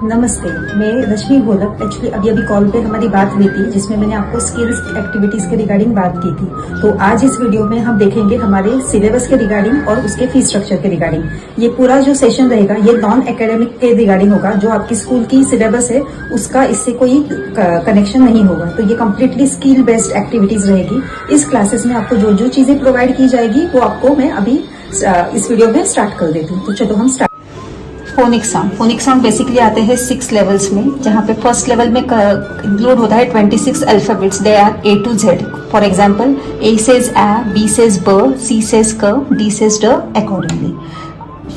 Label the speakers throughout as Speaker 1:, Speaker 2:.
Speaker 1: नमस्ते, मैं रश्मि घोलप। एक्चुअली अभी कॉल पे हमारी बात हुई थी जिसमें मैंने आपको स्किल्स एक्टिविटीज के रिगार्डिंग बात की थी। तो आज इस वीडियो में हम देखेंगे हमारे सिलेबस के रिगार्डिंग और उसके फीस स्ट्रक्चर के रिगार्डिंग। ये पूरा जो सेशन रहेगा ये नॉन एकेडमिक के रिगार्डिंग होगा। जो आपकी स्कूल की सिलेबस है उसका इससे कोई कनेक्शन नहीं होगा। तो ये कम्प्लीटली स्किल बेस्ड एक्टिविटीज रहेगी। इस क्लासेस में आपको जो जो चीजें प्रोवाइड की जाएगी वो आपको मैं अभी इस वीडियो में स्टार्ट कर देती हूँ। तो चलो हम स्टार्ट। फोनिक साउंड बेसिकली आते हैं 6 लेवल्स में, जहाँ पे फर्स्ट लेवल में इंक्लूड होता है 26 alphabets. They are A to Z। For example A says A, B says B, C says K, D says D accordingly.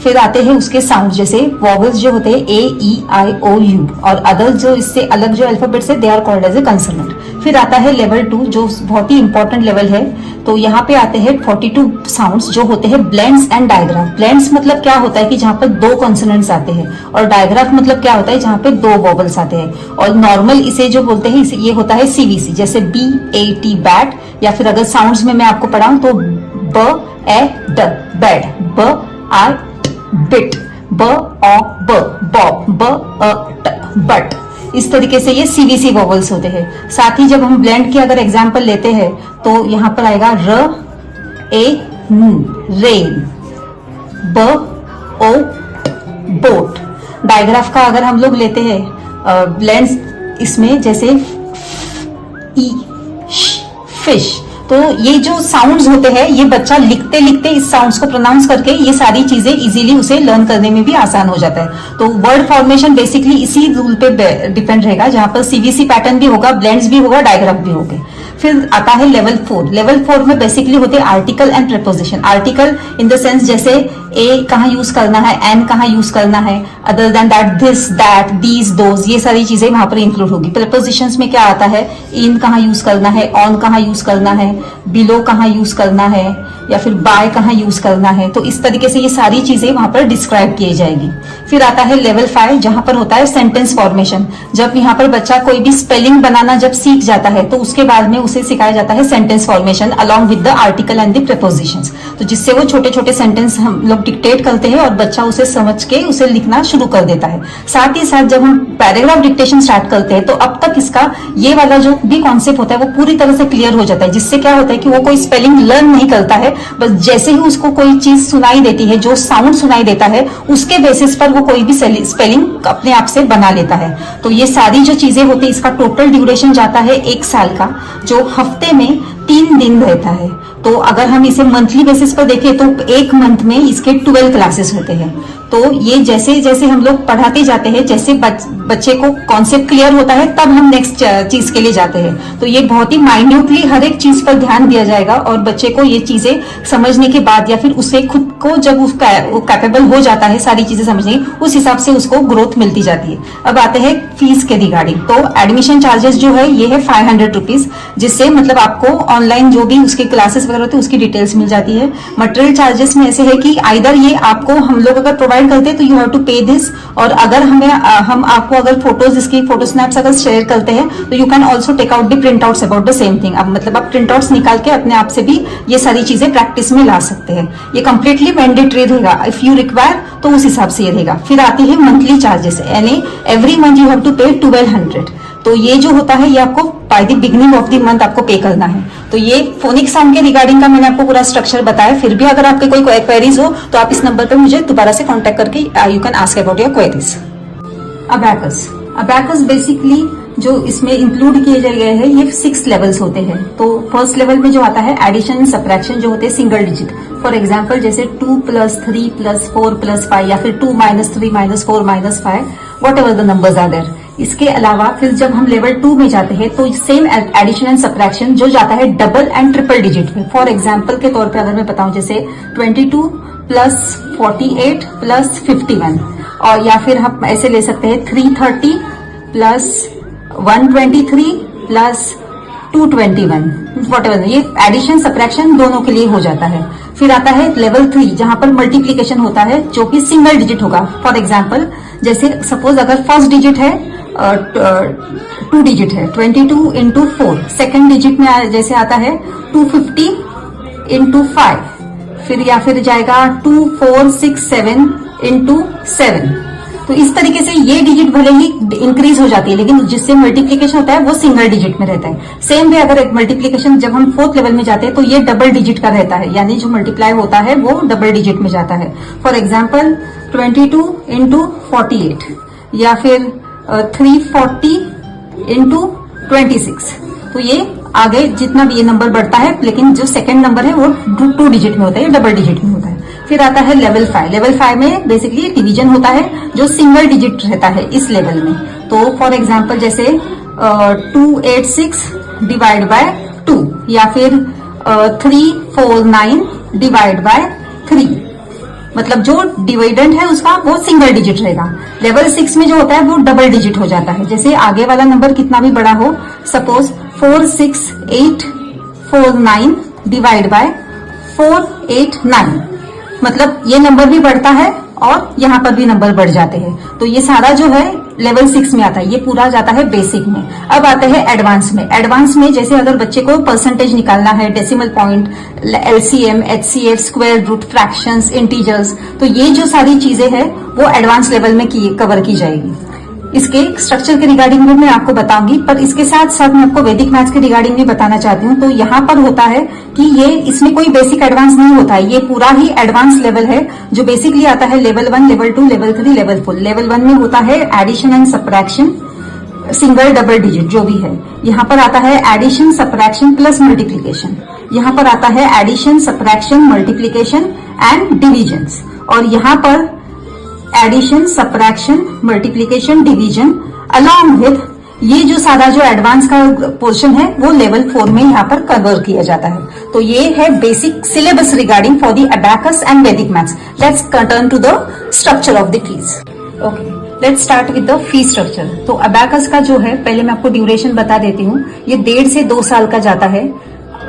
Speaker 1: फिर आते हैं उसके साउंड, जैसे वॉवल्स जो होते हैं A, E, I, O, U, और अदर जो इससे अलग जो अल्फाबेट्स है they are called as a consonant. फिर आता है लेवल 2 जो बहुत ही इंपॉर्टेंट लेवल है। तो यहाँ पे आते हैं 42 साउंड्स जो होते हैं ब्लेंड्स एंड डायग्राफ। ब्लेंड्स मतलब क्या होता है कि जहाँ पर 2 कॉन्सोनेंट्स आते हैं, और डायग्राफ मतलब क्या होता है जहाँ पे 2 वॉवल्स आते हैं। और नॉर्मल इसे जो बोलते हैं ये होता है CVC, जैसे B-A-T बैट, या फिर अगर साउंड्स में मैं आपको पढ़ाऊं तो B-A-D bad, B-I bit, B-O-B Bob, B-A-T but. इस तरीके से ये CVC वॉवल्स होते हैं। साथ ही जब हम ब्लेंड की अगर एग्जांपल लेते हैं तो यहाँ पर आएगा R-A rain, B-O-T boat. Digraph का अगर हम लोग लेते हैं ब्लेंड्स इसमें, जैसे E फिश। तो ये जो साउंड्स होते हैं ये बच्चा लिखते लिखते इस साउंड्स को प्रोनाउंस करके ये सारी चीजें इजीली उसे लर्न करने में भी आसान हो जाता है। तो वर्ड फॉर्मेशन बेसिकली इसी रूल पे डिपेंड रहेगा, जहां पर CVC पैटर्न भी होगा, ब्लेंड्स भी होगा, डायग्राफ भी होंगे। फिर आता है लेवल 4। लेवल 4 में बेसिकली होते हैं article and preposition. Article in the sense जैसे ए कहाँ यूज करना है, एन कहाँ यूज करना है, other than that, this, that, these, those, ये सारी चीजें वहां पर इंक्लूड होगी। प्रीपोजिशंस में क्या आता है, इन कहाँ यूज करना है, ऑन कहाँ यूज करना है, बिलो कहाँ यूज करना है, या फिर बाय कहाँ यूज करना है। तो इस तरीके से ये सारी चीजें वहां पर डिस्क्राइब की जाएगी। फिर आता है लेवल 5 जहां पर होता है सेंटेंस फॉर्मेशन। जब यहाँ पर बच्चा कोई भी स्पेलिंग बनाना जब सीख जाता है तो उसके बाद में उसे सिखाया जाता है sentence formation along with the article and the prepositions. तो जिससे वो छोटे छोटे सेंटेंस हम लोग डिक्टेट करते हैं और बच्चा उसे समझ के उसे लिखना शुरू कर देता है। साथ ही साथ जब हम पैराग्राफ डिक्टेशन स्टार्ट करते हैं तो अब तक इसका ये वाला जो भी कॉन्सेप्ट होता है वो पूरी तरह से क्लियर हो जाता है। जिससे क्या होता है कि वो कोई स्पेलिंग लर्न नहीं करता है, बस जैसे ही उसको कोई चीज सुनाई देती है, जो साउंड सुनाई देता है, उसके बेसिस पर वो कोई भी स्पेलिंग अपने आप से बना लेता है। तो ये सारी जो चीजें होती है इसका टोटल ड्यूरेशन जाता है 1 साल का, जो हफ्ते में 3 दिन रहता है। तो अगर हम इसे मंथली बेसिस पर देखें तो 1 मंथ में इसके 12 क्लासेस होते हैं। तो ये जैसे जैसे हम लोग पढ़ाते जाते हैं, जैसे बच्चे को कॉन्सेप्ट क्लियर होता है तब हम नेक्स्ट चीज के लिए जाते हैं। तो ये बहुत ही माइन्यूटली हर एक चीज पर ध्यान दिया जाएगा, और बच्चे को ये चीजें समझने के बाद या फिर उसे खुद को जब वो कैपेबल हो जाता है सारी चीजें समझने, उस हिसाब से उसको ग्रोथ मिलती जाती है। अब आते हैं फीस के रिगार्डिंग। तो एडमिशन चार्जेस जो है ये है 500 रुपीज, जिससे मतलब आपको ऑनलाइन जो भी उसके क्लासेस वगैरह होते हैं उसकी डिटेल्स मिल जाती है। मटेरियल चार्जेस में ऐसे है कि आइदर ये आपको हम लोग अगर प्रोवाइड करते हैं तो यू हैव टू पे दिस, और अगर हम आपको अगर फोटोज इसकी फोटो स्नैप्स अगर शेयर करते हैं तो you can also take out the print outs about the same thing. अब मतलब आप प्रिंट आउट्स निकाल के अपने आप से भी ये सारी चीजें प्रैक्टिस में ला सकते हैं। ये कंप्लीटली मैंडेटरी रहेगा, इफ यू रिक्वायर तो उस हिसाब से ये रहेगा। फिर आती है मंथली चार्जेस, यानी every month you have to pay 1200। तो ये जो होता है ये आपको by the beginning of the month आपको पे करना है। तो ये फोनिक साउंड के रिगार्डिंग का मैंने आपको पूरा स्ट्रक्चर बताया। फिर भी अगर आपके कोई क्वेरीज हो तो आप इस नंबर पे मुझे दोबारा से कांटेक्ट करके you can ask about your queries. Abacus basically जो इसमें इंक्लूड किए गए हैं ये 6 लेवल्स होते हैं। तो फर्स्ट लेवल में जो आता है एडिशन सब्ट्रैक्शन जो होते हैं सिंगल डिजिट। फॉर एग्जाम्पल जैसे 2 + 3 + 4 + 5, या फिर 2 - 3 - 4 - 5, whatever the numbers are there. इसके अलावा फिर जब हम लेवल 2 में जाते हैं तो सेम एडिशन एंड सब्ट्रैक्शन जो जाता है डबल एंड ट्रिपल डिजिट में। फॉर एग्जाम्पल के तौर पे अगर मैं बताऊं जैसे 22 + 48 + 51, और या फिर हम ऐसे ले सकते हैं 330 + 123 + 221, वट एवर। ये एडिशन सब्ट्रैक्शन दोनों के लिए हो जाता है। फिर आता है लेवल 3 जहां पर मल्टीप्लीकेशन होता है जो कि सिंगल डिजिट होगा। फॉर एग्जाम्पल जैसे सपोज अगर फर्स्ट डिजिट है 2 डिजिट है 22 × 4, सेकेंड डिजिट में जैसे आता है 250 × 5, फिर या फिर जाएगा 2 4 6 7 × 7, तो इस तरीके से ये डिजिट भले ही इंक्रीज हो जाती है, लेकिन जिससे मल्टीप्लीकेशन होता है वो सिंगल डिजिट में रहता है। सेम वे अगर मल्टीप्लीकेशन जब हम फोर्थ लेवल में जाते हैं तो ये डबल डिजिट का रहता है, यानी जो मल्टीप्लाई होता है वो डबल डिजिट में जाता है। फॉर एग्जाम्पल 22 इंटू 48 या फिर 340 इंटू 26। तो ये आगे जितना भी ये नंबर बढ़ता है, लेकिन जो सेकंड नंबर है वो 2 डिजिट में होता है, डबल डिजिट में होता है। फिर आता है लेवल 5। लेवल 5 में बेसिकली डिवीजन होता है जो सिंगल डिजिट रहता है इस लेवल में। तो फॉर एग्जांपल जैसे 286 डिवाइड बाय 2 या फिर 349 डिवाइड बाय 3, मतलब जो डिविडेंड है उसका वो सिंगल डिजिट रहेगा। लेवल 6 में जो होता है वो डबल डिजिट हो जाता है। जैसे आगे वाला नंबर कितना भी बड़ा हो, सपोज 46849 डिवाइड बाय 489, मतलब ये नंबर भी बढ़ता है और यहाँ पर भी नंबर बढ़ जाते हैं। तो ये सारा जो है लेवल 6 में आता है, ये पूरा जाता है बेसिक में। अब आते हैं एडवांस में। एडवांस में जैसे अगर बच्चे को परसेंटेज निकालना है, decimal point, LCM, HCF, square root, fractions, integers, तो ये जो सारी चीजें हैं वो एडवांस लेवल में कवर की जाएगी। इसके स्ट्रक्चर के रिगार्डिंग में मैं आपको बताऊंगी, पर इसके साथ साथ मैं आपको वैदिक मैथ्स के रिगार्डिंग भी बताना चाहती हूँ। तो यहाँ पर होता है कि ये इसमें कोई बेसिक एडवांस नहीं होता है, ये पूरा ही एडवांस लेवल है जो बेसिकली आता है level 1, level 2, level 3, level 4। Level 1 में होता है addition and subtraction, single double digit जो भी है। यहाँ पर आता है एडिशन, सब्ट्रैक्शन प्लस मल्टीप्लीकेशन। यहाँ पर आता है addition, subtraction, multiplication and divisions. और यहाँ पर addition, subtraction, multiplication, division along with ये जो सारा जो एडवांस का पोर्शन है वो लेवल 4 में यहाँ पर कवर किया जाता है। तो ये है basic syllabus regarding for the abacus and Vedic maths. Let's turn to the structure of the fees. Okay, let's start with the fee structure. तो अबैकस का जो है, पहले मैं आपको ड्यूरेशन बता देती हूँ। ये 1.5 से 2 साल का जाता है।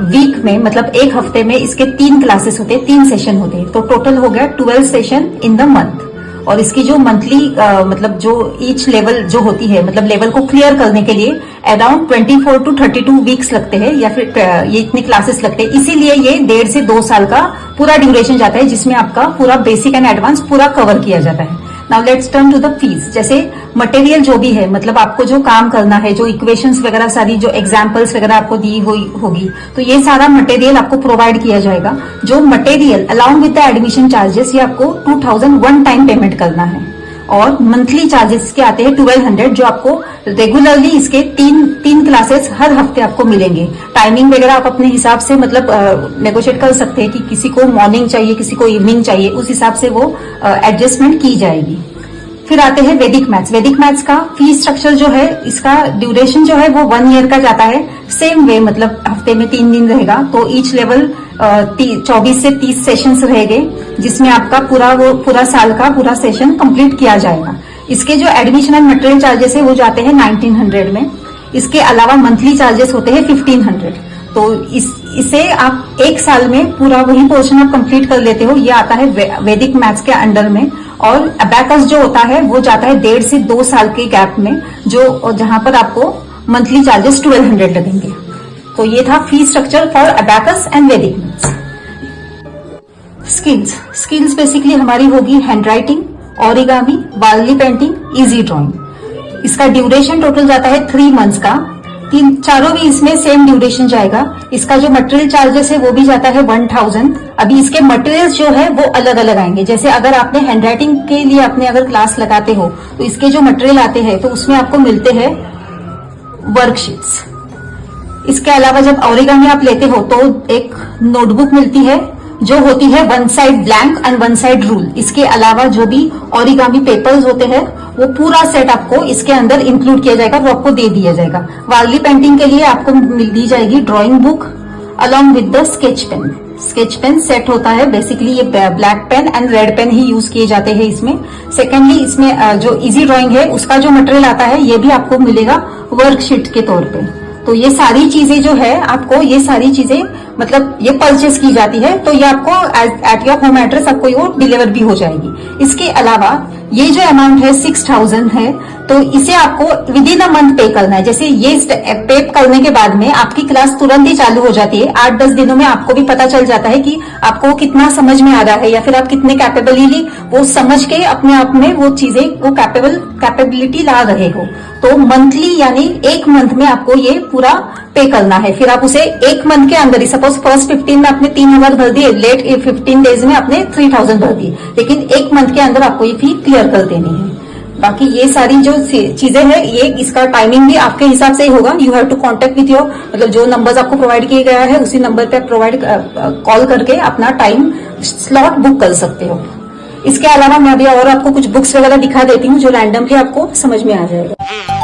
Speaker 1: वीक में मतलब एक हफ्ते में इसके 3 क्लासेस होते हैं, 3 सेशन होते हैं। तो टोटल हो गया 12 सेशन इन द मंथ। और इसकी जो मंथली मतलब जो ईच लेवल जो होती है, मतलब लेवल को क्लियर करने के लिए अराउंड 24 टू 32 वीक्स लगते हैं, या फिर ये इतने क्लासेस लगते हैं। इसीलिए ये 1.5 से 2 साल का पूरा ड्यूरेशन जाता है, जिसमें आपका पूरा बेसिक एंड एडवांस पूरा कवर किया जाता है। Now let's turn to the fees. जैसे मटेरियल जो भी है, मतलब आपको जो काम करना है, जो इक्वेशंस वगैरह सारी जो एग्जांपल्स वगैरह आपको दी हुई होगी, तो ये सारा मटेरियल आपको प्रोवाइड किया जाएगा। जो material along with the admission charges, ये आपको 2000 वन टाइम पेमेंट करना है। और मंथली चार्जेस के आते हैं 1200, जो आपको रेगुलरली इसके 3 क्लासेस हर हफ्ते आपको मिलेंगे। टाइमिंग वगैरह आप अपने हिसाब से मतलब नेगोशिएट कर सकते हैं कि किसी को मॉर्निंग चाहिए, किसी को इवनिंग चाहिए, उस हिसाब से वो एडजस्टमेंट की जाएगी। फिर आते हैं वैदिक मैथ्स। वैदिक मैथ्स का फी स्ट्रक्चर जो है, इसका ड्यूरेशन जो है वो 1 ईयर का जाता है। सेम वे मतलब हफ्ते में 3 दिन रहेगा। तो ईच लेवल 24 से 30 सेशंस रहेंगे, जिसमें आपका पूरा साल का पूरा सेशन कंप्लीट किया जाएगा। इसके जो एडमिशन एंड मटेरियल चार्जेस है वो जाते हैं 1900 में। इसके अलावा मंथली चार्जेस होते हैं 1500। तो इसे आप 1 साल में पूरा वही पोर्शन आप कंप्लीट कर लेते हो। ये आता है वैदिक मैथ्स के अंडर में। और अबैकस जो होता है वो जाता है 1.5 से 2 साल के गैप में, जो जहां पर आपको मंथली चार्जेस 1200 लगेंगे। तो ये था fee structure for abacus and Vedic maths. Skills basically हमारी होगी hand writing, origami, Warli painting, easy drawing. इसका ड्यूरेशन टोटल जाता है 3 मंथ्स का। चारों भी इसमें सेम ड्यूरेशन जाएगा। इसका जो मटेरियल चार्जेस है वो भी जाता है 1000। अभी इसके मटेरियल्स जो है वो अलग अलग आएंगे। जैसे अगर आपने हैंड राइटिंग के लिए अपने अगर क्लास लगाते हो तो इसके जो मटेरियल आते हैं तो उसमें आपको मिलते हैं वर्कशीट्स। इसके अलावा जब ओरिगामी आप लेते हो तो एक नोटबुक मिलती है जो होती है 1 side blank and 1 side rule. इसके अलावा जो भी ओरिगामी पेपर्स होते हैं वो पूरा सेट आपको इसके अंदर इंक्लूड किया जाएगा, वो आपको दे दिया जाएगा। वार्ली पेंटिंग के लिए आपको दी जाएगी drawing book along with the sketch pen. Sketch pen set होता है, बेसिकली ये black pen and red pen ही यूज किए जाते हैं इसमें। सेकेंडली इसमें जो इजी ड्राइंग है उसका जो मटेरियल आता है ये भी आपको मिलेगा वर्कशीट के तौर पे। तो ये सारी चीजें जो है आपको, ये सारी चीजें मतलब ये परचेस की जाती है, तो ये आपको एट योर होम एड्रेस आपको वो डिलीवर भी हो जाएगी। इसके अलावा ये जो अमाउंट है 6000 है, तो इसे आपको विद इन अ मंथ पे करना है। जैसे ये पे करने के बाद में आपकी क्लास तुरंत ही चालू हो जाती है। 8-10 दिनों में आपको भी पता चल जाता है कि आपको कितना समझ में आ रहा है, या फिर आप कितने कैपेबली वो समझ के अपने आप में वो चीजें, वो कैपेबिलिटी ला रहे हो। तो मंथली यानी एक मंथ में आपको ये पूरा पे करना है। फिर आप उसे एक मंथ के अंदर ही, सपोज फर्स्ट 15 में आपने 3000 भर दिए, लेट 15 डेज में आपने 3000 भर दिए, लेकिन एक मंथ के अंदर आपको ये फी क्लियर कर देनी है। बाकी ये सारी जो चीजें हैं, ये इसका टाइमिंग भी आपके हिसाब से ही होगा। You have to contact with your, मतलब जो नंबर्स आपको प्रोवाइड किया गया है उसी नंबर पे प्रोवाइड कॉल करके अपना टाइम स्लॉट बुक कर सकते हो। इसके अलावा मैं अभी और आपको कुछ बुक्स वगैरह दिखा देती हूँ जो रैंडमली आपको समझ में आ जाएगा।